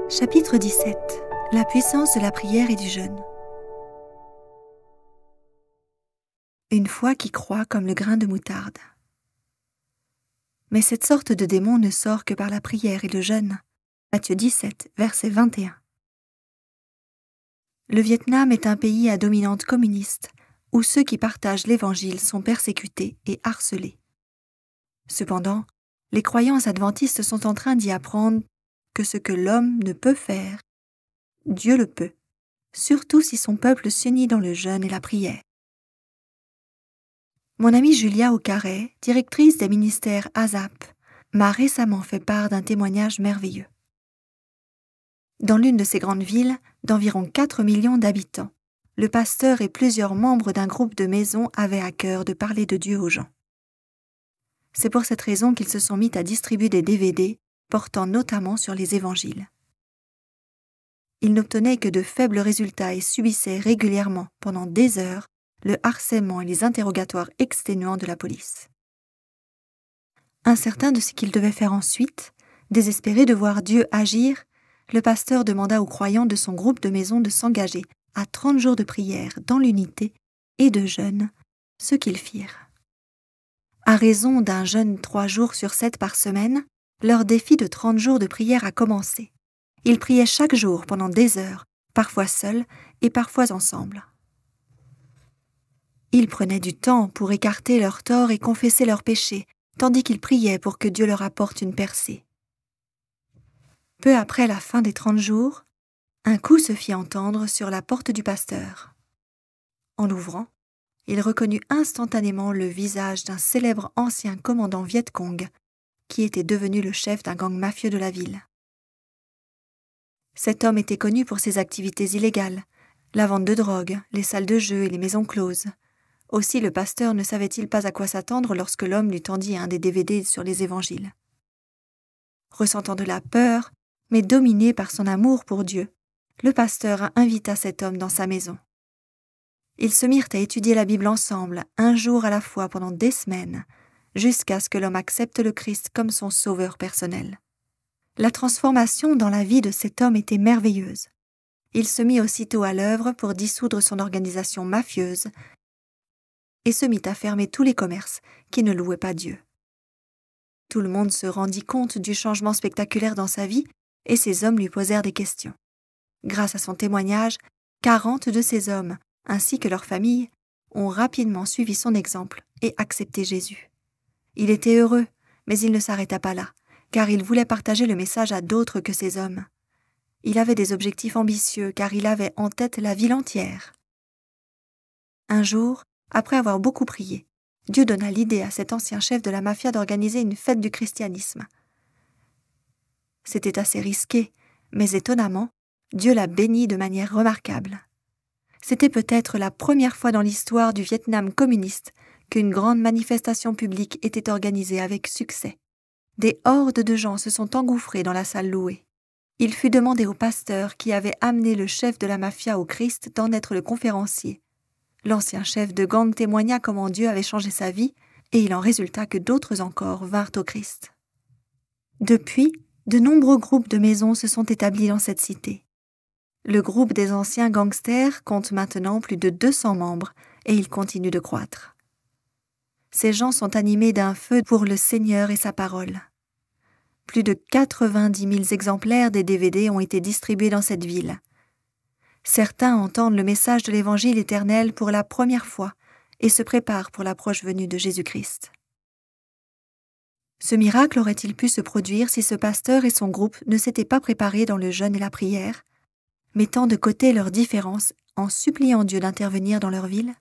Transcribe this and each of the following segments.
Chapitre 17. La puissance de la prière et du jeûne. Une foi qui croit comme le grain de moutarde. Mais cette sorte de démon ne sort que par la prière et le jeûne. Matthieu 17, verset 21. Le Vietnam est un pays à dominante communiste, où ceux qui partagent l'Évangile sont persécutés et harcelés. Cependant, les croyants adventistes sont en train d'y apprendre que ce que l'homme ne peut faire, Dieu le peut, surtout si son peuple s'unit dans le jeûne et la prière. Mon amie Julia Aucaret, directrice des ministères ASAP, m'a récemment fait part d'un témoignage merveilleux. Dans l'une de ces grandes villes, d'environ 4 millions d'habitants, le pasteur et plusieurs membres d'un groupe de maisons avaient à cœur de parler de Dieu aux gens. C'est pour cette raison qu'ils se sont mis à distribuer des DVD portant notamment sur les évangiles. Ils n'obtenaient que de faibles résultats et subissaient régulièrement, pendant des heures, le harcèlement et les interrogatoires exténuants de la police. Incertain de ce qu'il devait faire ensuite, désespéré de voir Dieu agir, le pasteur demanda aux croyants de son groupe de maison de s'engager à 30 jours de prière dans l'unité et de jeûne, ce qu'ils firent. À raison d'un jeûne 3 jours sur 7 par semaine, leur défi de 30 jours de prière a commencé. Ils priaient chaque jour pendant des heures, parfois seuls et parfois ensemble. Ils prenaient du temps pour écarter leurs torts et confesser leurs péchés, tandis qu'ils priaient pour que Dieu leur apporte une percée. Peu après la fin des 30 jours, un coup se fit entendre sur la porte du pasteur. En l'ouvrant, il reconnut instantanément le visage d'un célèbre ancien commandant Viet Cong, qui était devenu le chef d'un gang mafieux de la ville. Cet homme était connu pour ses activités illégales, la vente de drogue, les salles de jeu et les maisons closes. Aussi le pasteur ne savait-il pas à quoi s'attendre lorsque l'homme lui tendit un des DVD sur les évangiles. Ressentant de la peur, mais dominé par son amour pour Dieu, le pasteur invita cet homme dans sa maison. Ils se mirent à étudier la Bible ensemble, un jour à la fois pendant des semaines, jusqu'à ce que l'homme accepte le Christ comme son sauveur personnel. La transformation dans la vie de cet homme était merveilleuse. Il se mit aussitôt à l'œuvre pour dissoudre son organisation mafieuse et se mit à fermer tous les commerces qui ne louaient pas Dieu. Tout le monde se rendit compte du changement spectaculaire dans sa vie et ces hommes lui posèrent des questions. Grâce à son témoignage, 40 de ces hommes, ainsi que leurs familles, ont rapidement suivi son exemple et accepté Jésus. Il était heureux, mais il ne s'arrêta pas là, car il voulait partager le message à d'autres que ces hommes. Il avait des objectifs ambitieux, car il avait en tête la ville entière. Un jour, après avoir beaucoup prié, Dieu donna l'idée à cet ancien chef de la mafia d'organiser une fête du christianisme. C'était assez risqué, mais étonnamment, Dieu l'a béni de manière remarquable. C'était peut-être la première fois dans l'histoire du Vietnam communiste qu'une grande manifestation publique était organisée avec succès. Des hordes de gens se sont engouffrés dans la salle louée. Il fut demandé au pasteur qui avait amené le chef de la mafia au Christ d'en être le conférencier. L'ancien chef de gang témoigna comment Dieu avait changé sa vie et il en résulta que d'autres encore vinrent au Christ. Depuis, de nombreux groupes de maisons se sont établis dans cette cité. Le groupe des anciens gangsters compte maintenant plus de 200 membres et il continue de croître. Ces gens sont animés d'un feu pour le Seigneur et sa parole. Plus de 90 000 exemplaires des DVD ont été distribués dans cette ville. Certains entendent le message de l'Évangile éternel pour la première fois et se préparent pour la proche venue de Jésus-Christ. Ce miracle aurait-il pu se produire si ce pasteur et son groupe ne s'étaient pas préparés dans le jeûne et la prière, mettant de côté leurs différences en suppliant Dieu d'intervenir dans leur ville?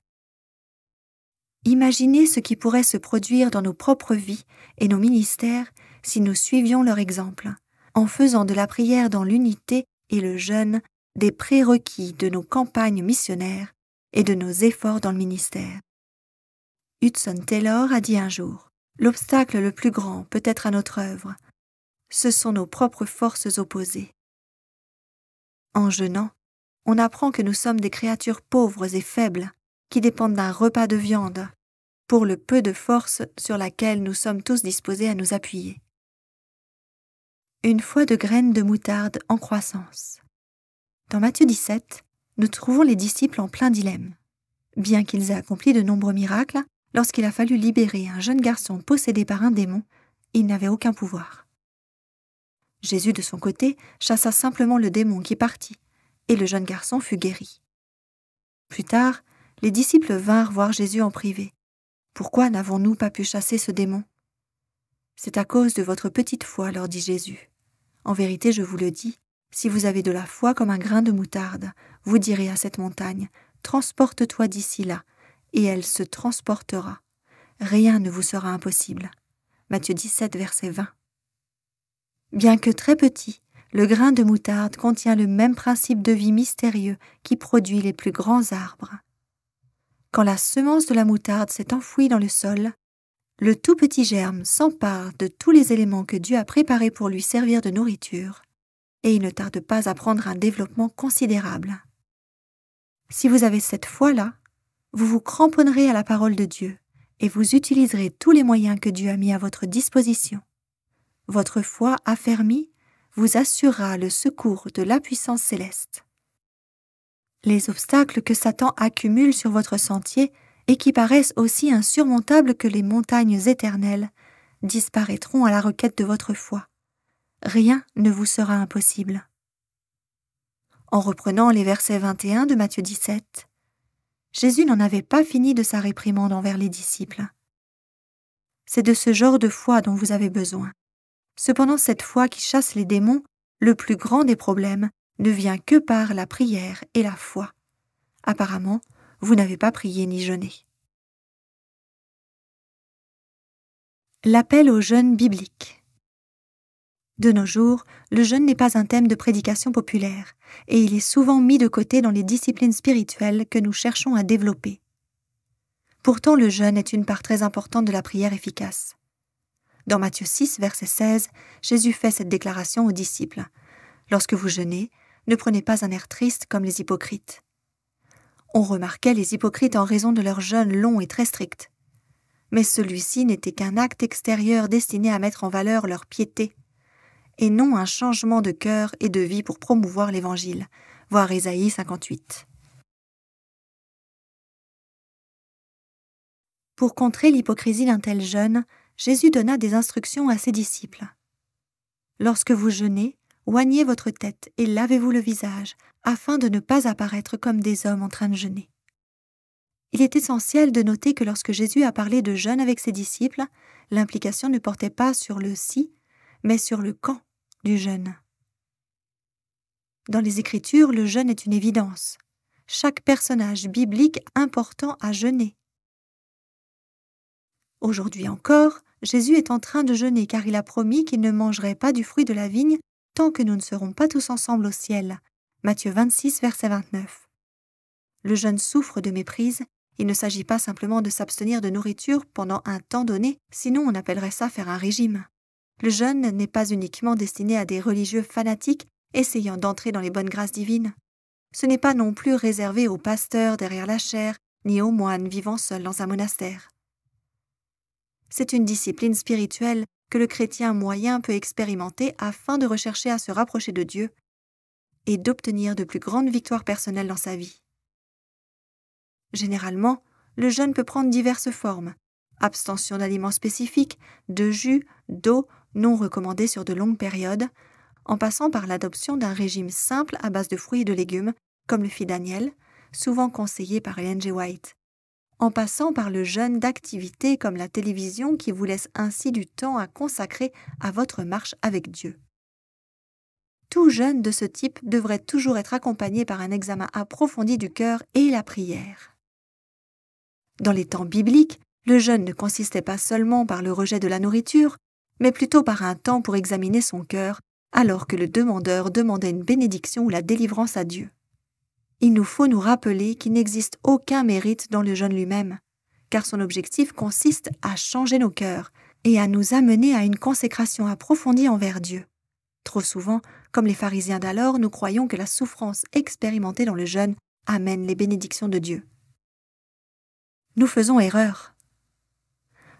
Imaginez ce qui pourrait se produire dans nos propres vies et nos ministères si nous suivions leur exemple, en faisant de la prière dans l'unité et le jeûne des prérequis de nos campagnes missionnaires et de nos efforts dans le ministère. Hudson Taylor a dit un jour, « L'obstacle le plus grand peut-être à notre œuvre, ce sont nos propres forces opposées. » En jeûnant, on apprend que nous sommes des créatures pauvres et faibles qui dépendent d'un repas de viande pour le peu de force sur laquelle nous sommes tous disposés à nous appuyer. Une foi de graines de moutarde en croissance. Dans Matthieu 17, nous trouvons les disciples en plein dilemme. Bien qu'ils aient accompli de nombreux miracles, lorsqu'il a fallu libérer un jeune garçon possédé par un démon, ils n'avaient aucun pouvoir. Jésus, de son côté, chassa simplement le démon qui partit, et le jeune garçon fut guéri. Plus tard, les disciples vinrent voir Jésus en privé. « Pourquoi n'avons-nous pas pu chasser ce démon ?»« C'est à cause de votre petite foi, leur dit Jésus. En vérité, je vous le dis, si vous avez de la foi comme un grain de moutarde, vous direz à cette montagne, « Transporte-toi d'ici là », et elle se transportera. Rien ne vous sera impossible. Matthieu 17, verset 20. Bien que très petit, le grain de moutarde contient le même principe de vie mystérieux qui produit les plus grands arbres. Quand la semence de la moutarde s'est enfouie dans le sol, le tout petit germe s'empare de tous les éléments que Dieu a préparés pour lui servir de nourriture, et il ne tarde pas à prendre un développement considérable. Si vous avez cette foi-là, vous vous cramponnerez à la parole de Dieu et vous utiliserez tous les moyens que Dieu a mis à votre disposition. Votre foi affermie vous assurera le secours de la puissance céleste. Les obstacles que Satan accumule sur votre sentier et qui paraissent aussi insurmontables que les montagnes éternelles disparaîtront à la requête de votre foi. Rien ne vous sera impossible. En reprenant les versets 21 de Matthieu 17, Jésus n'en avait pas fini de sa réprimande envers les disciples. C'est de ce genre de foi dont vous avez besoin. Cependant, cette foi qui chasse les démons, le plus grand des problèmes, ne vient que par la prière et la foi. Apparemment, vous n'avez pas prié ni jeûné. L'appel au jeûne biblique. De nos jours, le jeûne n'est pas un thème de prédication populaire, et il est souvent mis de côté dans les disciplines spirituelles que nous cherchons à développer. Pourtant, le jeûne est une part très importante de la prière efficace. Dans Matthieu 6, verset 16, Jésus fait cette déclaration aux disciples. « Lorsque vous jeûnez, ne prenez pas un air triste comme les hypocrites. » On remarquait les hypocrites en raison de leur jeûne long et très strict. Mais celui-ci n'était qu'un acte extérieur destiné à mettre en valeur leur piété, et non un changement de cœur et de vie pour promouvoir l'Évangile, voir Ésaïe 58. Pour contrer l'hypocrisie d'un tel jeûne, Jésus donna des instructions à ses disciples. « Lorsque vous jeûnez, oignez votre tête et lavez-vous le visage, afin de ne pas apparaître comme des hommes en train de jeûner. » Il est essentiel de noter que lorsque Jésus a parlé de jeûne avec ses disciples, l'implication ne portait pas sur le « si », mais sur le « quand » du jeûne. Dans les Écritures, le jeûne est une évidence. Chaque personnage biblique important a jeûné. Aujourd'hui encore, Jésus est en train de jeûner car il a promis qu'il ne mangerait pas du fruit de la vigne tant que nous ne serons pas tous ensemble au ciel. Matthieu 26, verset 29. Le jeûne souffre de méprise. Il ne s'agit pas simplement de s'abstenir de nourriture pendant un temps donné, sinon on appellerait ça faire un régime. Le jeûne n'est pas uniquement destiné à des religieux fanatiques essayant d'entrer dans les bonnes grâces divines. Ce n'est pas non plus réservé aux pasteurs derrière la chaire, ni aux moines vivant seuls dans un monastère. C'est une discipline spirituelle que le chrétien moyen peut expérimenter afin de rechercher à se rapprocher de Dieu et d'obtenir de plus grandes victoires personnelles dans sa vie. Généralement, le jeûne peut prendre diverses formes. Abstention d'aliments spécifiques, de jus, d'eau non recommandés sur de longues périodes, en passant par l'adoption d'un régime simple à base de fruits et de légumes, comme le fit Daniel, souvent conseillé par Ellen G. White, en passant par le jeûne d'activités comme la télévision qui vous laisse ainsi du temps à consacrer à votre marche avec Dieu. Tout jeûne de ce type devrait toujours être accompagné par un examen approfondi du cœur et la prière. Dans les temps bibliques, le jeûne ne consistait pas seulement par le rejet de la nourriture, mais plutôt par un temps pour examiner son cœur, alors que le demandeur demandait une bénédiction ou la délivrance à Dieu. Il nous faut nous rappeler qu'il n'existe aucun mérite dans le jeûne lui-même, car son objectif consiste à changer nos cœurs et à nous amener à une consécration approfondie envers Dieu. Trop souvent, comme les pharisiens d'alors, nous croyons que la souffrance expérimentée dans le jeûne amène les bénédictions de Dieu. Nous faisons erreur.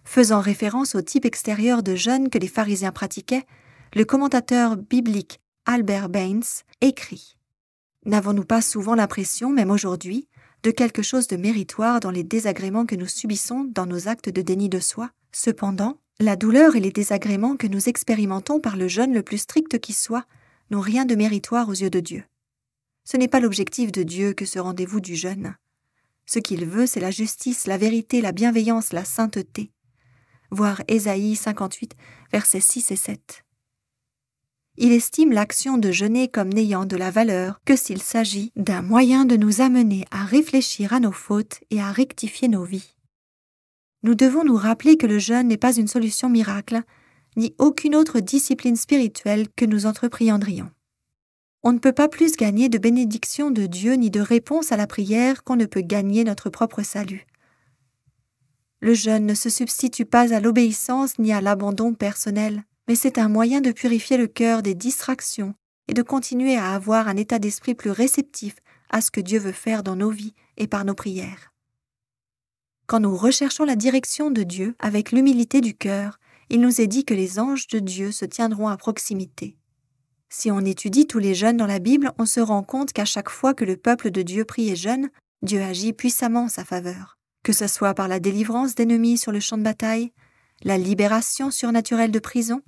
Faisant référence au type extérieur de jeûne que les pharisiens pratiquaient, Le commentateur biblique Albert Baines écrit « N'avons-nous pas souvent l'impression, même aujourd'hui, de quelque chose de méritoire dans les désagréments que nous subissons dans nos actes de déni de soi? Cependant, la douleur et les désagréments que nous expérimentons par le jeûne le plus strict qui soit n'ont rien de méritoire aux yeux de Dieu. Ce n'est pas l'objectif de Dieu que ce rendez-vous du jeûne. Ce qu'il veut, c'est la justice, la vérité, la bienveillance, la sainteté. » Voir Ésaïe 58, versets 6 et 7. Il estime l'action de jeûner comme n'ayant de la valeur que s'il s'agit d'un moyen de nous amener à réfléchir à nos fautes et à rectifier nos vies. Nous devons nous rappeler que le jeûne n'est pas une solution miracle, ni aucune autre discipline spirituelle que nous entreprendrions. On ne peut pas plus gagner de bénédiction de Dieu ni de réponse à la prière qu'on ne peut gagner notre propre salut. Le jeûne ne se substitue pas à l'obéissance ni à l'abandon personnel, mais c'est un moyen de purifier le cœur des distractions et de continuer à avoir un état d'esprit plus réceptif à ce que Dieu veut faire dans nos vies et par nos prières. Quand nous recherchons la direction de Dieu avec l'humilité du cœur, il nous est dit que les anges de Dieu se tiendront à proximité. Si on étudie tous les jeûnes dans la Bible, on se rend compte qu'à chaque fois que le peuple de Dieu prie et jeûne, Dieu agit puissamment en sa faveur. Que ce soit par la délivrance d'ennemis sur le champ de bataille, la libération surnaturelle de prison,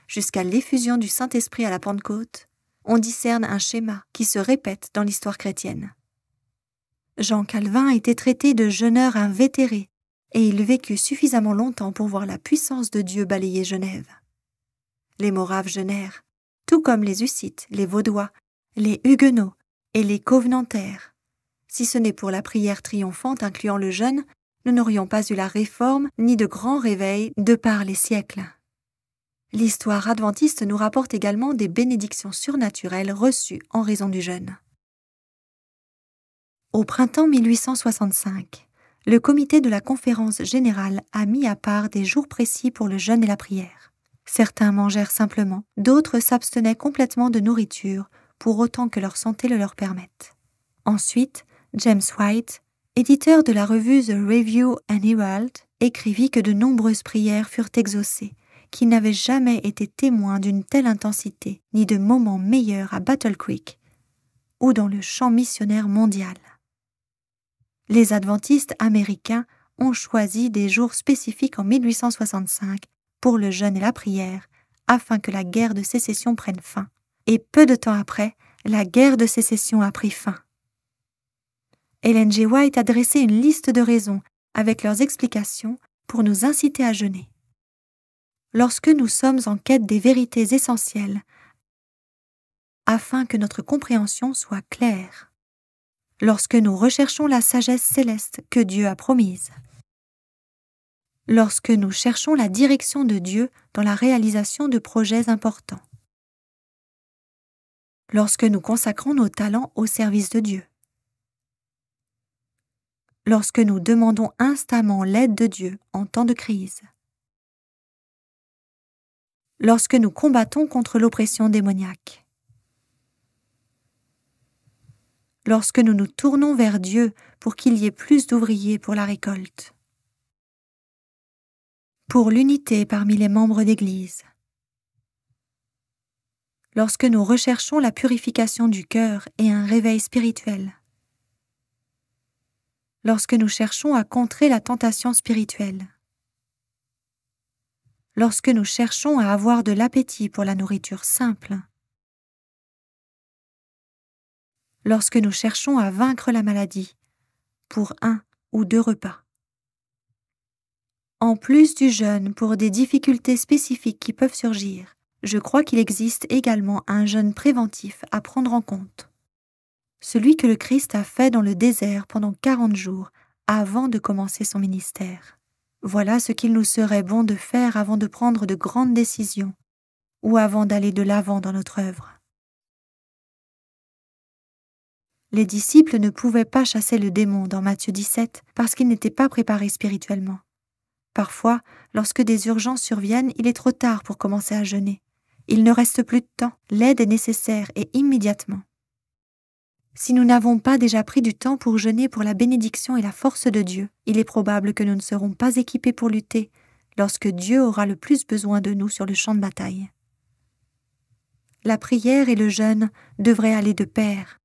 jusqu'à l'effusion du Saint-Esprit à la Pentecôte, on discerne un schéma qui se répète dans l'histoire chrétienne. Jean Calvin était traité de jeûneur invétéré, et il vécut suffisamment longtemps pour voir la puissance de Dieu balayer Genève. Les Moraves jeûnèrent, tout comme les Hussites, les Vaudois, les Huguenots et les Covenantaires. Si ce n'est pour la prière triomphante incluant le jeûne, nous n'aurions pas eu la réforme ni de grands réveils de par les siècles. L'histoire adventiste nous rapporte également des bénédictions surnaturelles reçues en raison du jeûne. Au printemps 1865, le comité de la Conférence générale a mis à part des jours précis pour le jeûne et la prière. Certains mangèrent simplement, d'autres s'abstenaient complètement de nourriture, pour autant que leur santé le leur permette. Ensuite, James White, éditeur de la revue The Review and Herald, écrivit que de nombreuses prières furent exaucées, qu'il n'avait jamais été témoin d'une telle intensité, ni de moments meilleurs à Battle Creek, ou dans le champ missionnaire mondial. Les adventistes américains ont choisi des jours spécifiques en 1865 pour le jeûne et la prière, afin que la guerre de sécession prenne fin. Et peu de temps après, la guerre de sécession a pris fin. Ellen G. White a dressé une liste de raisons, avec leurs explications, pour nous inciter à jeûner. Lorsque nous sommes en quête des vérités essentielles, afin que notre compréhension soit claire. Lorsque nous recherchons la sagesse céleste que Dieu a promise. Lorsque nous cherchons la direction de Dieu dans la réalisation de projets importants. Lorsque nous consacrons nos talents au service de Dieu. Lorsque nous demandons instamment l'aide de Dieu en temps de crise. Lorsque nous combattons contre l'oppression démoniaque. Lorsque nous nous tournons vers Dieu pour qu'il y ait plus d'ouvriers pour la récolte. Pour l'unité parmi les membres d'Église. Lorsque nous recherchons la purification du cœur et un réveil spirituel. Lorsque nous cherchons à contrer la tentation spirituelle. Lorsque nous cherchons à avoir de l'appétit pour la nourriture simple. Lorsque nous cherchons à vaincre la maladie, pour 1 ou 2 repas. En plus du jeûne pour des difficultés spécifiques qui peuvent surgir, je crois qu'il existe également un jeûne préventif à prendre en compte. Celui que le Christ a fait dans le désert pendant 40 jours avant de commencer son ministère. Voilà ce qu'il nous serait bon de faire avant de prendre de grandes décisions ou avant d'aller de l'avant dans notre œuvre. Les disciples ne pouvaient pas chasser le démon dans Matthieu 17 parce qu'ils n'étaient pas préparés spirituellement. Parfois, lorsque des urgences surviennent, il est trop tard pour commencer à jeûner. Il ne reste plus de temps, l'aide est nécessaire et immédiatement. Si nous n'avons pas déjà pris du temps pour jeûner pour la bénédiction et la force de Dieu, il est probable que nous ne serons pas équipés pour lutter lorsque Dieu aura le plus besoin de nous sur le champ de bataille. La prière et le jeûne devraient aller de pair.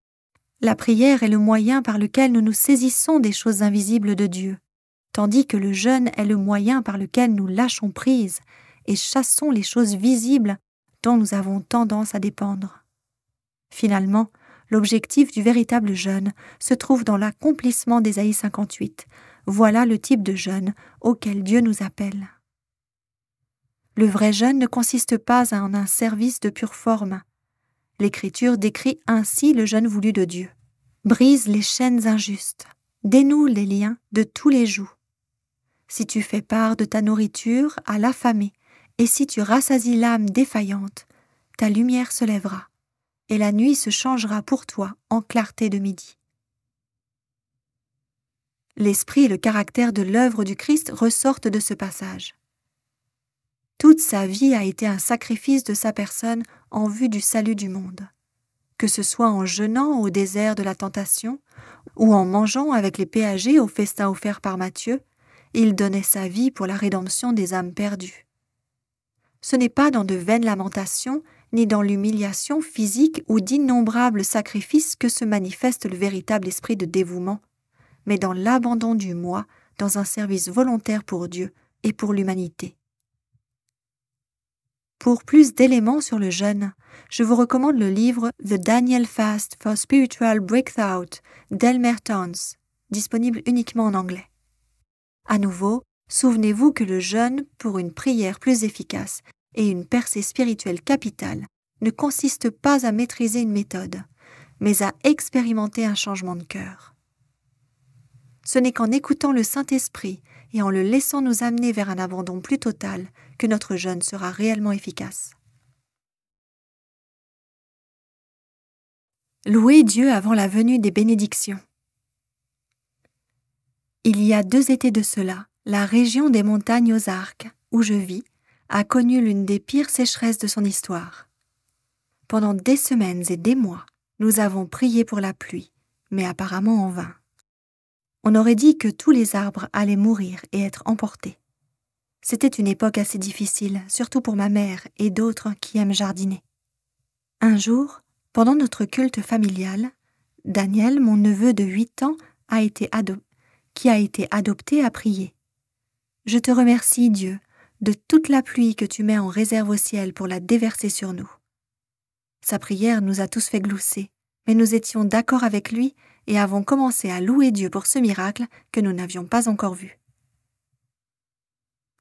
La prière est le moyen par lequel nous nous saisissons des choses invisibles de Dieu, tandis que le jeûne est le moyen par lequel nous lâchons prise et chassons les choses visibles dont nous avons tendance à dépendre. Finalement, l'objectif du véritable jeûne se trouve dans l'accomplissement d'Ésaïe 58. Voilà le type de jeûne auquel Dieu nous appelle. Le vrai jeûne ne consiste pas en un service de pure forme. L'Écriture décrit ainsi le jeûne voulu de Dieu. Brise les chaînes injustes, dénoue les liens de tous les jougs. Si tu fais part de ta nourriture à l'affamé, et si tu rassasies l'âme défaillante, ta lumière se lèvera, et la nuit se changera pour toi en clarté de midi. L'esprit et le caractère de l'œuvre du Christ ressortent de ce passage. Toute sa vie a été un sacrifice de sa personne en vue du salut du monde. Que ce soit en jeûnant au désert de la tentation ou en mangeant avec les péagers au festin offert par Matthieu, il donnait sa vie pour la rédemption des âmes perdues. Ce n'est pas dans de vaines lamentations, ni dans l'humiliation physique ou d'innombrables sacrifices que se manifeste le véritable esprit de dévouement, mais dans l'abandon du moi dans un service volontaire pour Dieu et pour l'humanité. Pour plus d'éléments sur le jeûne, je vous recommande le livre The Daniel Fast for Spiritual Breakthrough d'Elmer Towns, disponible uniquement en anglais. À nouveau, souvenez-vous que le jeûne pour une prière plus efficace et une percée spirituelle capitale ne consiste pas à maîtriser une méthode, mais à expérimenter un changement de cœur. Ce n'est qu'en écoutant le Saint-Esprit et en le laissant nous amener vers un abandon plus total que notre jeûne sera réellement efficace. Louer Dieu avant la venue des bénédictions. Il y a 2 étés de cela, la région des montagnes Ozarks, où je vis, a connu l'une des pires sécheresses de son histoire. Pendant des semaines et des mois, nous avons prié pour la pluie, mais apparemment en vain. On aurait dit que tous les arbres allaient mourir et être emportés. C'était une époque assez difficile, surtout pour ma mère et d'autres qui aiment jardiner. Un jour, pendant notre culte familial, Daniel, mon neveu de 8 ans, qui a été adopté, a prié. « Je te remercie, Dieu, de toute la pluie que tu mets en réserve au ciel pour la déverser sur nous. » Sa prière nous a tous fait glousser, mais nous étions d'accord avec lui et avons commencé à louer Dieu pour ce miracle que nous n'avions pas encore vu.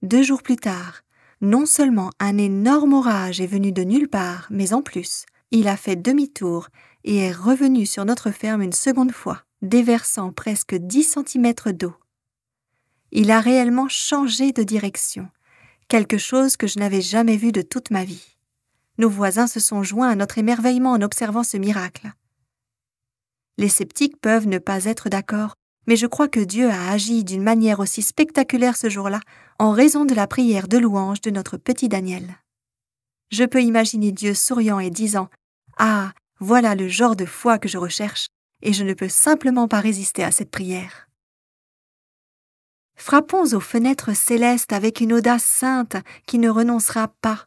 2 jours plus tard, non seulement un énorme orage est venu de nulle part, mais en plus, il a fait demi-tour et est revenu sur notre ferme une seconde fois, déversant presque 10 cm d'eau. Il a réellement changé de direction, quelque chose que je n'avais jamais vu de toute ma vie. Nos voisins se sont joints à notre émerveillement en observant ce miracle. Les sceptiques peuvent ne pas être d'accord, mais je crois que Dieu a agi d'une manière aussi spectaculaire ce jour-là en raison de la prière de louange de notre petit Daniel. Je peux imaginer Dieu souriant et disant « Ah, voilà le genre de foi que je recherche, et je ne peux simplement pas résister à cette prière. » Frappons aux fenêtres célestes avec une audace sainte qui ne renoncera pas.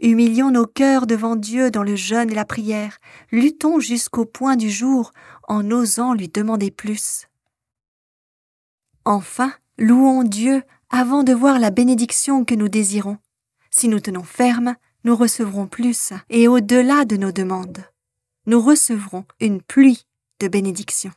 Humilions nos cœurs devant Dieu dans le jeûne et la prière, luttons jusqu'au point du jour en osant lui demander plus. Enfin, louons Dieu avant de voir la bénédiction que nous désirons. Si nous tenons ferme, nous recevrons plus et au-delà de nos demandes. Nous recevrons une pluie de bénédictions.